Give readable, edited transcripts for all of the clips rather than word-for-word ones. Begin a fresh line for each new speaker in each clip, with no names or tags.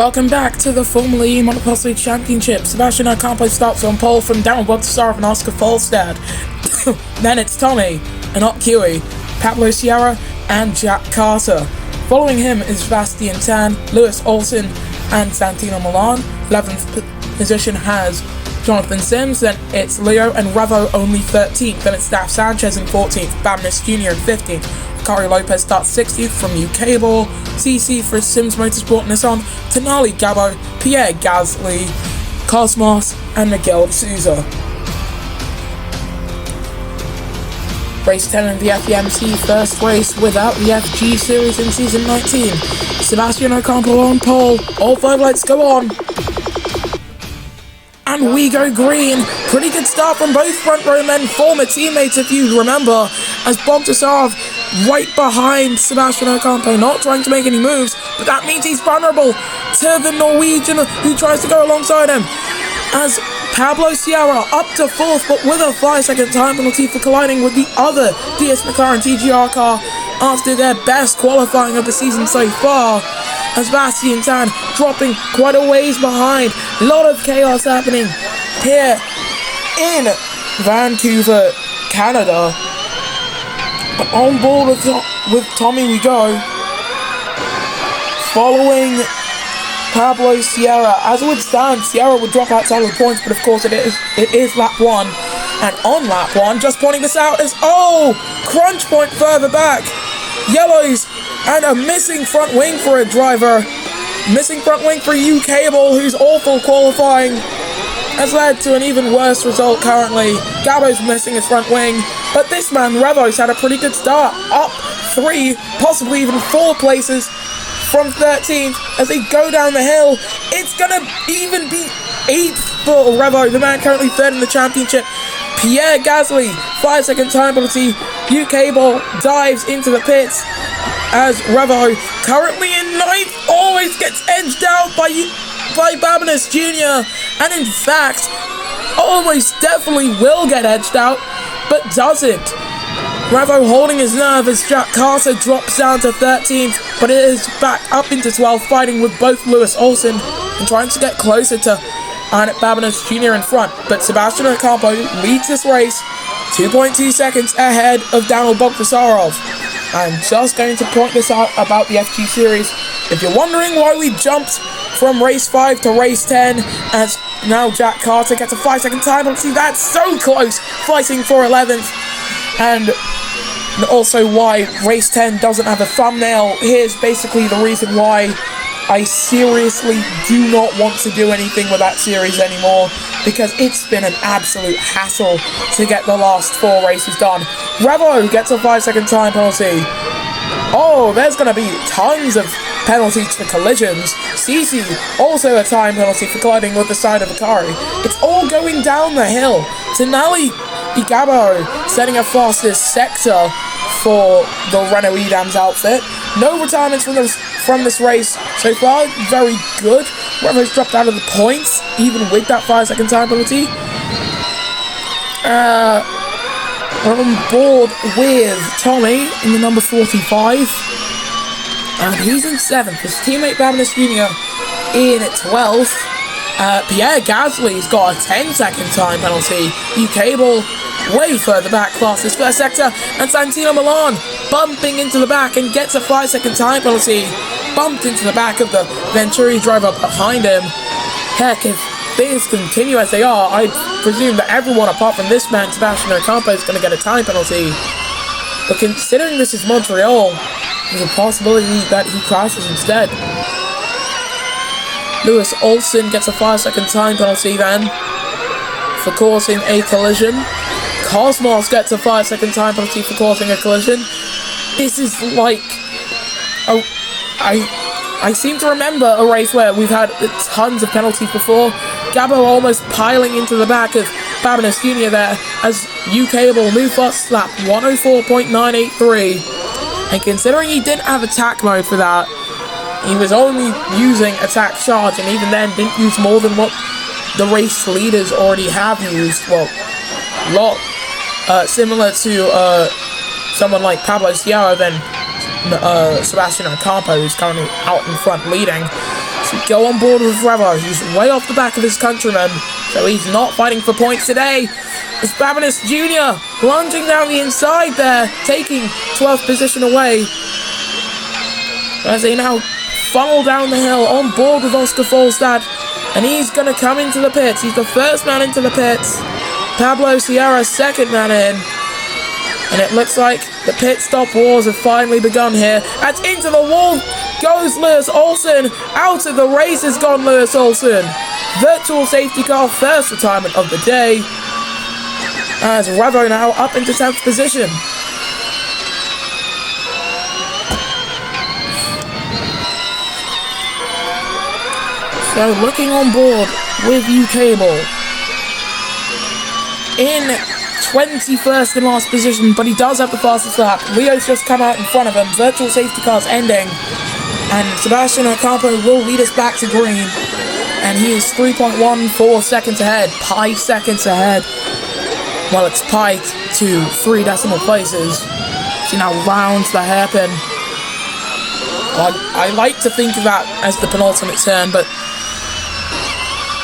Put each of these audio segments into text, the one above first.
Welcome back to the Formula E Monopost League Championship. Sebastian Ocampo starts on pole from Darren Bogdasarov and Oscar Falstad. Then it's Tommy, Anot Kiwi, Pablo Sierra, and Jack Carter. Following him is Sebastian Tan, Lewis Olsen, and Santino Milan. 11th position has Jonathan Sims, then it's Leo and Revo only 13th, then it's Staff Sanchez in 14th, Bamnis Jr. in 15th. Kari Lopez starts 60th from UK Ball, CC for Sims Motorsport Nissan, Tenali Gabo, Pierre Gasly, Cosmos, and Miguel Souza. Race 10 in the FEMC, first race without the FG Series in Season 19. Sebastian Ocampo on pole, all 5 lights go on. And we go green. Pretty good start from both front row men, former teammates if you remember, as Bogdasarov right behind Sebastian Ocampo, not trying to make any moves, but that means he's vulnerable to the Norwegian who tries to go alongside him. As Pablo Sierra up to 4th, but with a 5-second time penalty for colliding with the other DS McLaren TGR car after their best qualifying of the season so far. As Sebastian Tan dropping quite a ways behind. A lot of chaos happening here in Vancouver, Canada. But on board with Tommy we go. Following Pablo Sierra. As it would stand, Sierra would drop outside of the points, but of course it is lap 1. And on lap 1, just pointing this out, is crunch point further back. Yellows and a missing front wing for a driver. Missing front wing for UK Ball, who's awful qualifying, has led to an even worse result currently. Gabo's missing his front wing, but this man, Revo's, had a pretty good start. Up 3, possibly even 4 places from 13th as they go down the hill. It's gonna even be 8th for Revo, the man currently 3rd in the championship. Pierre Gasly, 5-second time penalty. UK Ball dives into the pits as Revo, currently in 9th, always gets edged out by Bamnis Jr. and in fact, almost definitely will get edged out, but doesn't. Revo holding his nerve as Jack Carter drops down to 13th, but it is back up into 12th, fighting with both Lewis Olsen and trying to get closer to Bamnis Jr. in front. But Sebastian Ocampo leads this race 2.2 seconds ahead of Daniel Bogdasarov. I'm just going to point this out about the FG Series. If you're wondering why we jumped from race 5 to race 10, as now Jack Carter gets a 5-second time penalty, that's so close, fighting for 11th. And also why race 10 doesn't have a thumbnail. Here's basically the reason why I seriously do not want to do anything with that series anymore, because it's been an absolute hassle to get the last 4 races done. Revo gets a 5-second time penalty. There's going to be tons of penalties for collisions. CC, also a time penalty for colliding with the side of a car. It's all going down the hill. Tenali Gabo setting a fastest sector for the Renault Edams outfit. No retirements from this race so far. Very good. Revo's dropped out of the points, even with that 5-second time penalty. We're on board with Tommy in the number 45. And he's in 7th. His teammate Bamnis Jr. in 12th. Pierre Gasly's got a 10-second time penalty. UK Ball way further back, fastest first sector, and Santino Milan bumping into the back and gets a 5-second time penalty. Bumped into the back of the Venturi driver behind him. Heck, if things continue as they are, I presume that everyone apart from this man, Sebastian Ocampo, is going to get a time penalty. But considering this is Montreal, there's a possibility that he crashes instead. Lewis Olsen gets a 5-second time penalty then for causing a collision. Cosmos gets a 5-second time penalty for causing a collision. This is like... I seem to remember a race where we've had tons of penalties before. Gabo almost piling into the back of Bamnis Jr. there as UK Ball move fast lap 104.983. And considering he didn't have attack mode for that, he was only using attack charge, and even then didn't use more than what the race leaders already have used. Well, a lot similar to someone like Pablo Sierra, then Sebastian Ocampo, who's currently out in front leading. to go on board with Revo. He's way off the back of his countrymen, so he's not fighting for points today. It's Fabulous Jr. lunging down the inside there, taking 12th position away. As they now funnel down the hill on board with Oscar Folstad, and he's going to come into the pits. He's the first man into the pits. Pablo Sierra, second man in. And it looks like the pit stop wars have finally begun here. And into the wall goes Lewis Olsen. Out of the race has gone Lewis Olsen. Virtual safety car, first retirement of the day. As Revo now up into 10th position. So looking on board with U-Cable. In 21st and last position, but he does have the fastest lap. Leo's just come out in front of him. Virtual safety car's ending. And Sebastian Ocampo will lead us back to green. And he is 3.14 seconds ahead. 5 seconds ahead. Well, it's pi to 3 decimal places. She now rounds the hairpin. Well, I like to think of that as the penultimate turn, but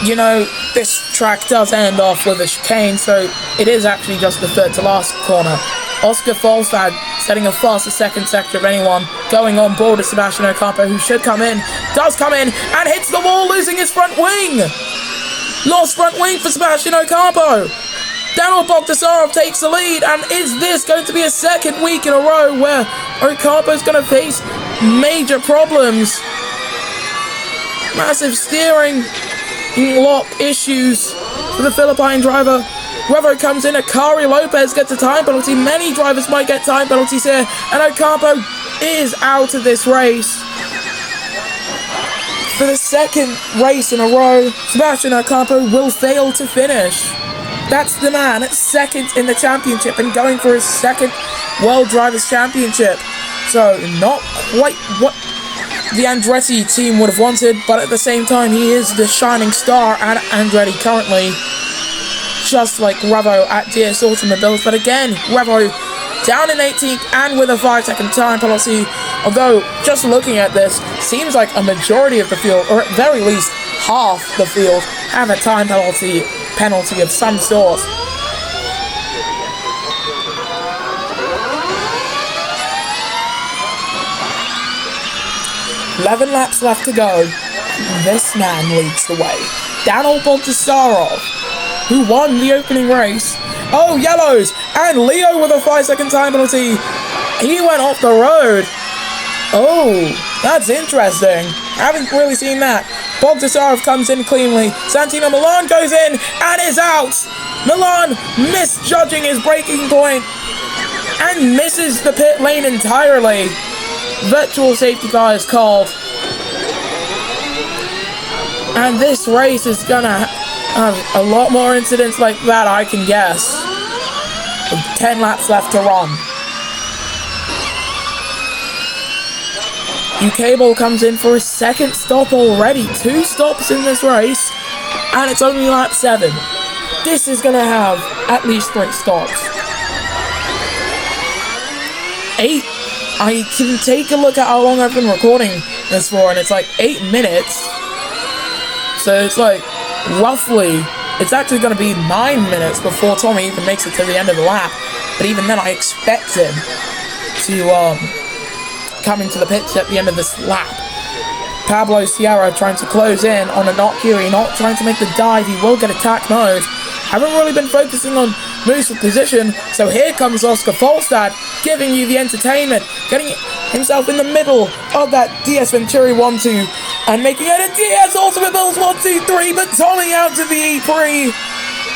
you know, this track does end off with a chicane, so it is actually just the third to last corner. Oscar Folstad setting a fastest second sector of anyone, going on board with Sebastian Ocampo, who should come in, does come in, and hits the wall, losing his front wing! Lost front wing for Sebastian Ocampo! Daniel Bogdasarov takes the lead, and is this going to be a second week in a row where Ocampo's going to face major problems? Massive steering lock issues for the Philippine driver. Revo comes in, Akari Lopez gets a time penalty. Many drivers might get time penalties here, and Ocampo is out of this race. For the second race in a row, Sebastian Ocampo will fail to finish. That's the man at second in the championship and going for his second World Drivers' Championship. So not quite what the Andretti team would have wanted, but at the same time, he is the shining star at Andretti currently, just like Revo at DS Automobiles. But again, Revo down in 18th and with a 5-second time penalty. Although, just looking at this, seems like a majority of the field, or at very least half the field, have a time penalty of some sort. "11 laps left to go. This man leads the way. Daniel Bogdasarov, who won the opening race. Oh, yellows! And Leo with a 5-second time penalty. He went off the road. Oh, that's interesting. Haven't really seen that. Bogdasarov comes in cleanly. Santino Milan goes in and is out. Milan misjudging his braking point and misses the pit lane entirely. Virtual safety car is called. And this race is gonna have a lot more incidents like that, I can guess. With 10 laps left to run. U-Cable comes in for a second stop already. 2 stops in this race, and it's only lap 7. This is gonna have at least 3 stops. 8. I can take a look at how long I've been recording this for, and it's like 8 minutes. So it's like, roughly, it's actually going to be 9 minutes before Tommy even makes it to the end of the lap. But even then, I expect him to come into the pits at the end of this lap. Pablo Sierra trying to close in on a not Curie, not trying to make the dive. He will get attack mode. Haven't really been focusing on moves for position, so here comes Oscar Folstad, giving you the entertainment, getting himself in the middle of that DS Venturi 1-2, and making it a DS Automobiles 1-2-3, but Tommy out to the Prix.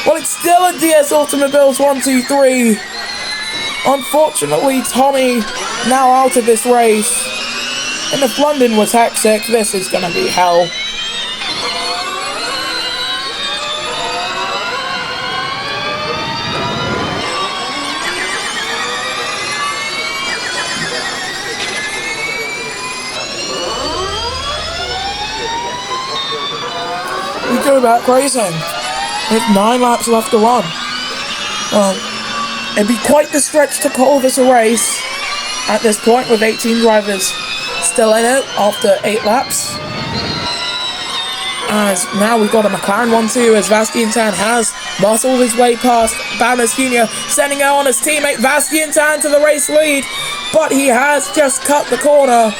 Well, it's still a DS Automobiles 1-2-3. Unfortunately, Tommy now out of this race. And if London was hectic, this is gonna be hell. We go back racing with 9 laps left to run. Well, it'd be quite the stretch to call this a race at this point with 18 drivers still in it after 8 laps. As now we've got a McLaren 1-2 as Vastientan has muscled his way past Banners Jr., sending it on his teammate Vastientan to the race lead, but he has just cut the corner.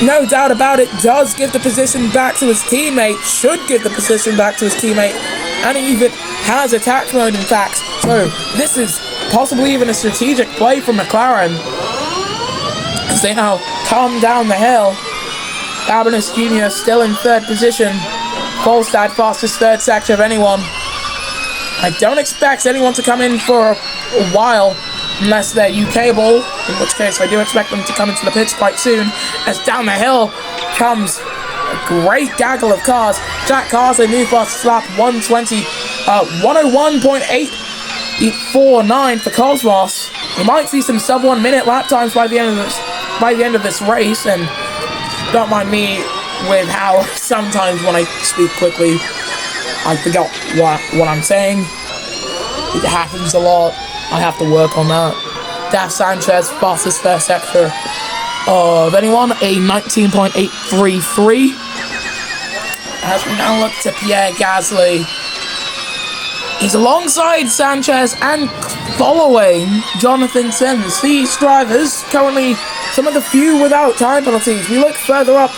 No doubt about it, does give the position back to his teammate, should give the position back to his teammate, and he even has attack mode in fact. So this is possibly even a strategic play from McLaren as they now come down the hill. Babanus Jr. still in third position. Volstad fastest third sector of anyone. I don't expect anyone to come in for a while unless they're UK-able, in which case I do expect them to come into the pits quite soon, as down the hill comes a great gaggle of cars. Jack Carter, new fastest lap, 120.849 for Cosmos. We might see some sub 1 minute lap times by the end of this race, and don't mind me with how sometimes when I speak quickly I forget what I'm saying. It happens a lot. I have to work on that. Daf Sanchez, fastest first sector of anyone, a 19.833. As we now look to Pierre Gasly. He's alongside Sanchez and following Jonathan Sims. These drivers, currently some of the few without time penalties. We look further up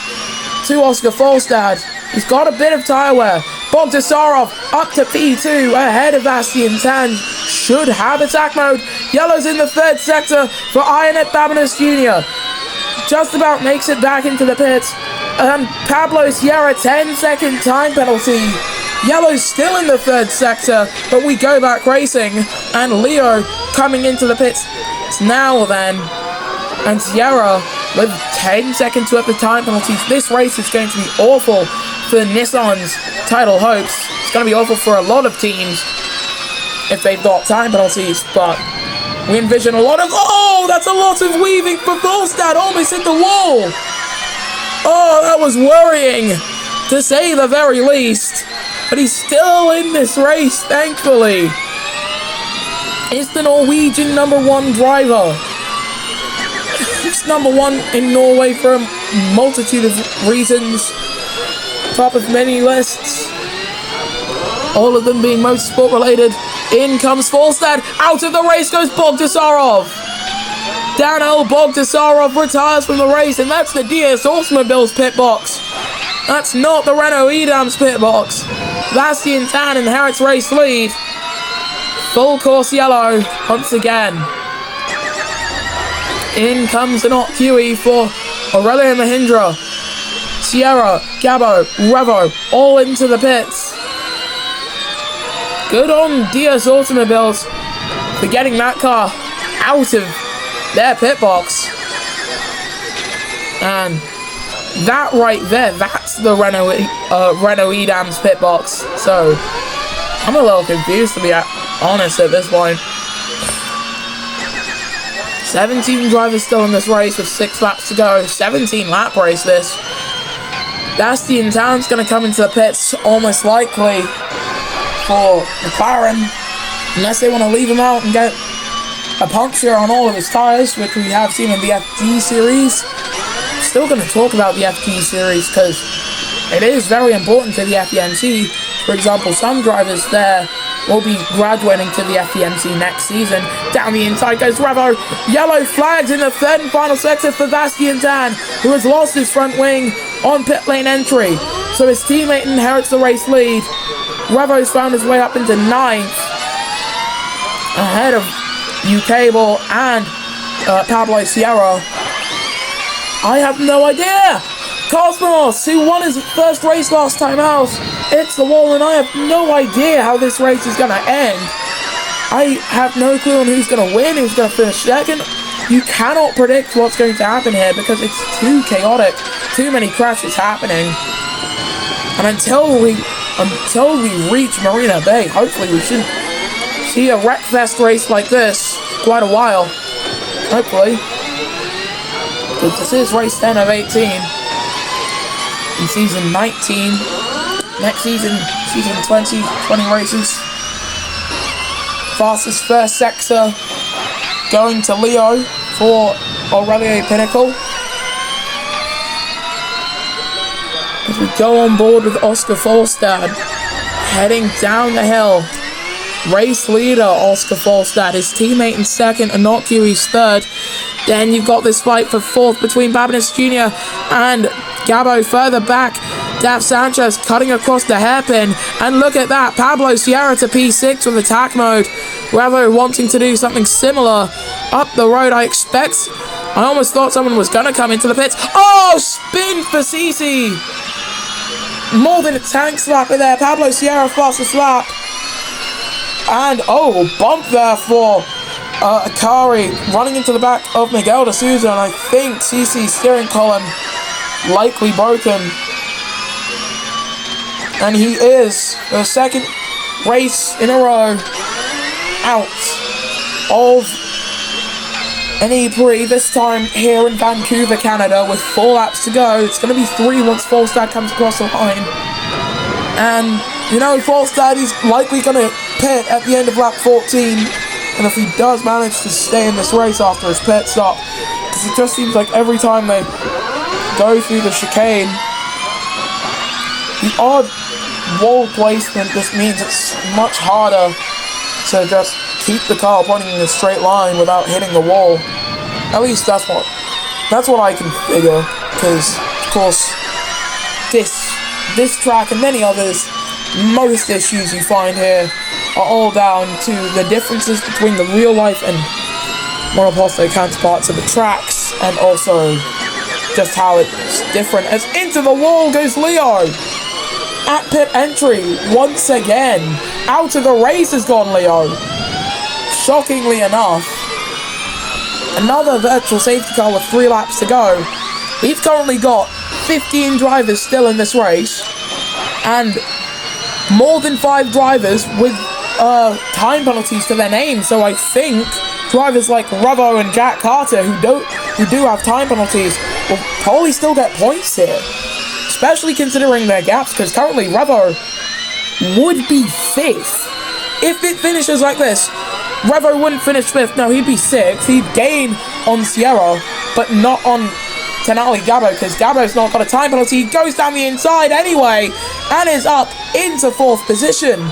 to Oscar Volstad. He's got a bit of tyre wear. Bogdasarov up to P2 ahead of Vastientan. Should have attack mode. Yellow's in the third sector for Ionet Babanus Jr. Just about makes it back into the pits. And Pablo Sierra, 10-second time penalty. Yellow's still in the third sector, but we go back racing. And Leo coming into the pits now then. And Sierra with 10 seconds worth of time penalties. This race is going to be awful for Nissan's title hopes. It's going to be awful for a lot of teams if they've got time penalties, but we envision a lot of... Oh, that's a lot of weaving for Volstad. Almost hit the wall. Oh, that was worrying, to say the very least. But he's still in this race, thankfully. It's the Norwegian #1 driver. He's #1 in Norway for a multitude of reasons. Top of many lists. All of them being motorsport related. In comes Volstad. Out of the race goes Bogdasarov. Daniel Bogdasarov retires from the race, and that's the DS Automobiles pit box. That's not the Renault Edam's pit box. Vastientan inherits race lead. Full course yellow once again. In comes the not QE for Aurelio Mahindra. Sierra, Gabo, Revo, all into the pits. Good on DS Automobiles for getting that car out of their pit box. And that right there, that's the Renault Edam's pit box. So, I'm a little confused, to be honest, at this point. 17 drivers still in this race with 6 laps to go. 17 lap race this. Vastientan's going to come into the pits almost likely for McLaren, unless they want to leave him out and get a puncture on all of his tyres, which we have seen in the FG series. Still going to talk about the FG series because it is very important to the FEMC. For example, some drivers there will be graduating to the FEMC next season. Down the inside goes Revo. Yellow flags in the third and final sector for Vastientan, who has lost his front wing on pit lane entry. So his teammate inherits the race lead. Revo's found his way up into 9th, ahead of UK-able and Pablo Sierra. I have no idea. Cosmos, who won his first race last time out, hits the wall, and I have no idea how this race is going to end. I have no clue on who's going to win, who's going to finish second. You cannot predict what's going to happen here because it's too chaotic. Too many crashes happening. And until we reach Marina Bay, hopefully we shouldn't see a Wreckfest race like this for quite a while. Hopefully. Because this is race 10 of 18. In season 19. Next season, season 20 races. Fastest first sector going to Leo for Aurelio Pinnacle. As we go on board with Oscar Falstad, heading down the hill. Race leader Oscar Falstad, his teammate in second, Innocuous third. Then you've got this fight for fourth between Babinus Jr. and Gabo further back. Dav Sanchez cutting across the hairpin, and look at that, Pablo Sierra to P6 with attack mode. Revo wanting to do something similar up the road. I almost thought someone was gonna come into the pits. Oh, spin for CC. More than a tank slap in there. Pablo Sierra fastest lap. And oh, bump there for Akari running into the back of Miguel de Souza, and I think CC's steering column likely broken. And he is the second race in a row out of an Prix, this time here in Vancouver, Canada, with 4 laps to go. It's going to be 3 once Falstad comes across the line. And, you know, Falstad is likely going to pit at the end of lap 14. And if he does manage to stay in this race after his pit stop, because it just seems like every time they go through the chicane, the odd wall placement just means it's much harder to just keep the car pointing in a straight line without hitting the wall. At least that's what I can figure, because of course this track and many others, most issues you find here are all down to the differences between the real life and monoposto counterparts of the tracks, and also just how it's different. As into the wall goes Leo at pit entry once again. Out of the race has gone Leo. Shockingly enough, another virtual safety car with 3 laps to go. We've currently got 15 drivers still in this race, and more than 5 drivers with time penalties to their name. So I think drivers like Revo and Jack Carter, who do have time penalties, will probably still get points here, especially considering their gaps, because currently Revo would be 5th. If it finishes like this, Revo wouldn't finish 5th, no, he'd be 6th. He'd gain on Sierra, but not on Tenali Gabo, because Gabo's not got a time penalty. He goes down the inside anyway, and is up into 4th position.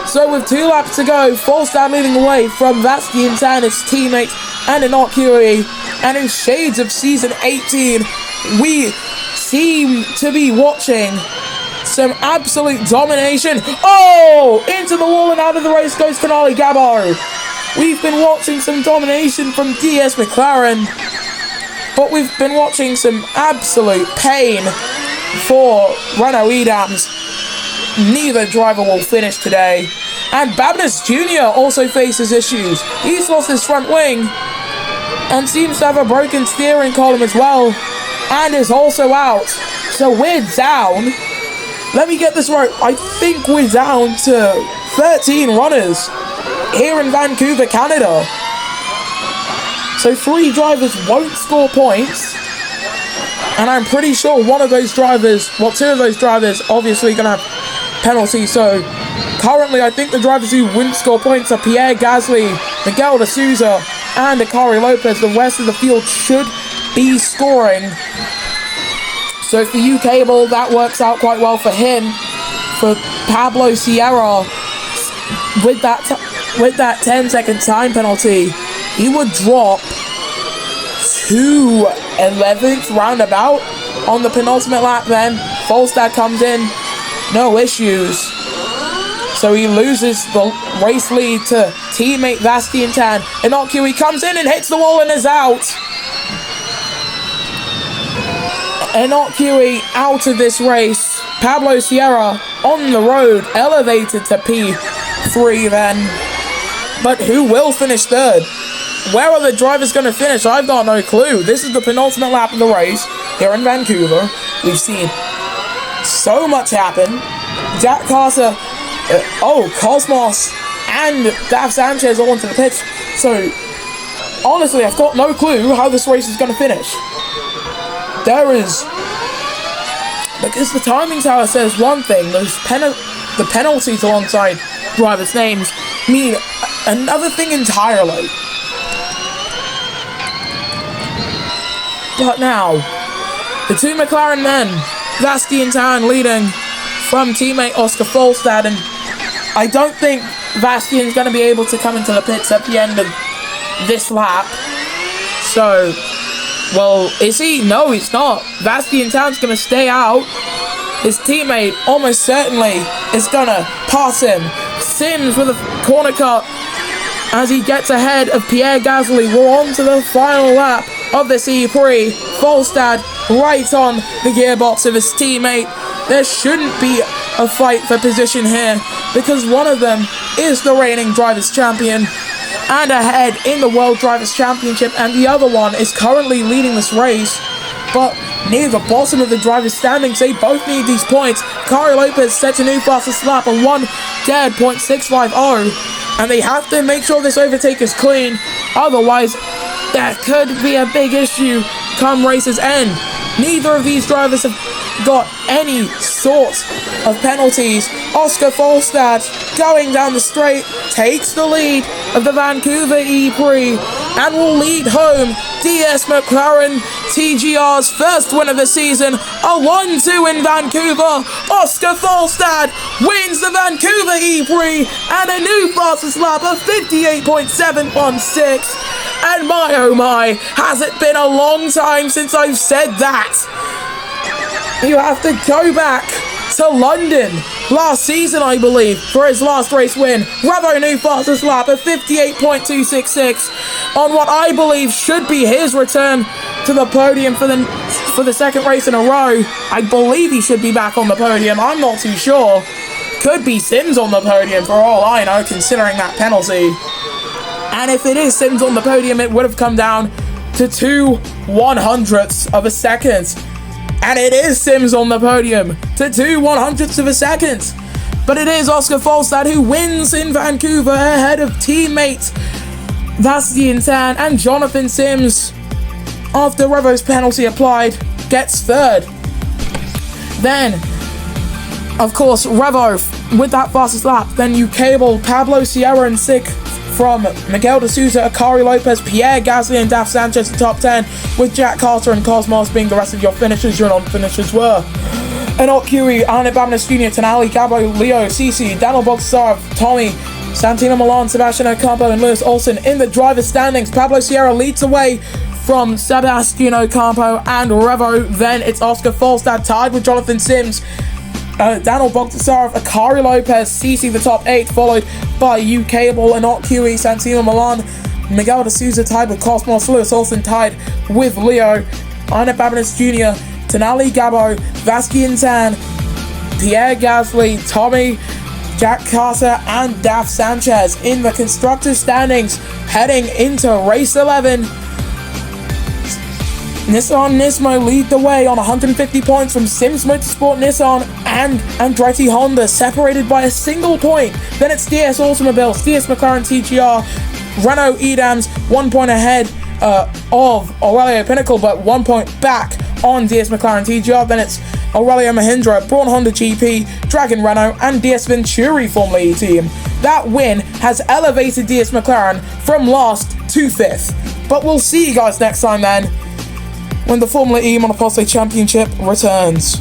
So with 2 laps to go, Falstad moving away from Vastian Tan, his teammate, and Innocuous, and in shades of season 18, we seem to be watching some absolute domination. Oh! Into the wall and out of the race goes Tenali Gabo. We've been watching some domination from DS McLaren, but we've been watching some absolute pain for Renault Edams. Neither driver will finish today. And Babinus Jr. also faces issues. He's lost his front wing and seems to have a broken steering column as well, and is also out. So we're down. Let me get this right. I think we're down to 13 runners here in Vancouver, Canada. So 3 drivers won't score points, and I'm pretty sure one of those drivers, well, 2 of those drivers obviously going to have penalties. So currently I think the drivers who wouldn't score points are Pierre Gasly, Miguel de Souza, and Akari Lopez. The rest of the field should be scoring. So for UK Ball, that works out quite well for him. For Pablo Sierra, with that 10-second time penalty, he would drop to 11th roundabout on the penultimate lap. Then Falstad comes in, no issues. So he loses the race lead to teammate Vastian Tan. Innocuous comes in and hits the wall and is out. Innocuous out of this race. Pablo Sierra on the road, elevated to P3 then. But who will finish 3rd? Where are the drivers going to finish? I've got no clue. This is the penultimate lap of the race here in Vancouver. We've seen so much happen. Jack Carter, Cosmos, and Dav Sanchez all into the pits. So, honestly, I've got no clue how this race is going to finish. Because the timing tower says one thing, the penalties alongside drivers' names mean another thing entirely. But now, the 2 McLaren men, Vastian leading from teammate Oscar Folstad, and I don't think Vastian's going to be able to come into the pits at the end of this lap. So, well, is he? No, he's not. Vastian's going to stay out. His teammate almost certainly is going to pass him. Sims with a corner cut as he gets ahead of Pierre Gasly. We're on to the final lap of this Prix. Folstad right on the gearbox of his teammate. There shouldn't be a fight for position here because one of them is the reigning Drivers' Champion and ahead in the World Drivers' Championship, and the other one is currently leading this race, but near the bottom of the drivers' standings. They both need these points. Kari Lopez sets a new fastest lap of 1:650, and they have to make sure this overtake is clean, otherwise there could be a big issue come race's end. Neither of these drivers have got any sort of penalties. Oscar Folstad going down the straight takes the lead of the Vancouver Prix and will lead home DS McLaren TGR's first win of the season, a 1-2 in Vancouver. Oscar Folstad wins the Vancouver Prix and a new fastest lap of 58.716. And my oh my, has it been a long time since I've said that. You have to go back to London last season, I believe, for his last race win. Revo new fastest lap of 58.266 on what I believe should be his return to the podium for the second race in a row. I believe he should be back on the podium. I'm not too sure. Could be Sims on the podium for all I know, considering that penalty. And if it is Sims on the podium, it would have come down to 2/100ths of a second. And it is Sims on the podium to 2/100ths of a second. But it is Oscar Folstad who wins in Vancouver ahead of teammates Vastian and Jonathan Sims. After Revo's penalty applied, gets third. Then, of course, Revo with that fastest lap. Then you cable Pablo Sierra and sixth from Miguel de Souza, Kari Lopez, Pierre Gasly and Daf Sanchez in top 10, with Jack Carter and Cosmos being the rest of your finishers. Your non-finishers were Enoch Curie, Arnett Babinus Jr., Tenali, Gabo, Leo, Cici, Daniel Bogusarov, Tommy, Santino Milan, Sebastian Ocampo and Lewis Olsen. In the driver's standings, Pablo Sierra leads away from Sebastian Ocampo and Revo. Then it's Oscar Folstad tied with Jonathan Sims, Daniel Bogusarov, Kari Lopez, Cici the top 8, followed by Cable, Enoch QE, Santino Milan, Miguel de Souza tied with Cosmos, Lewis Olsen tied with Leo, Arnett Babinus Jr., Tenali Gabo, Vastian Tan, Pierre Gasly, Tommy, Jack Carter and Daf Sanchez. In the constructors standings heading into race 11, Nissan Nismo lead the way on 150 points from Sims Motorsport Nissan and Andretti Honda, separated by a single point. Then it's DS Automobiles, DS McLaren TGR, Renault Edams, 1 point ahead of Aurelio Pinnacle, but 1 point back on DS McLaren TGR. Then it's Aurelio Mahindra, Braun Honda GP, Dragon Renault, and DS Venturi Formula E team. That win has elevated DS McLaren from last to 5th. But we'll see you guys next time then, when the Formula E Monoposto Championship returns.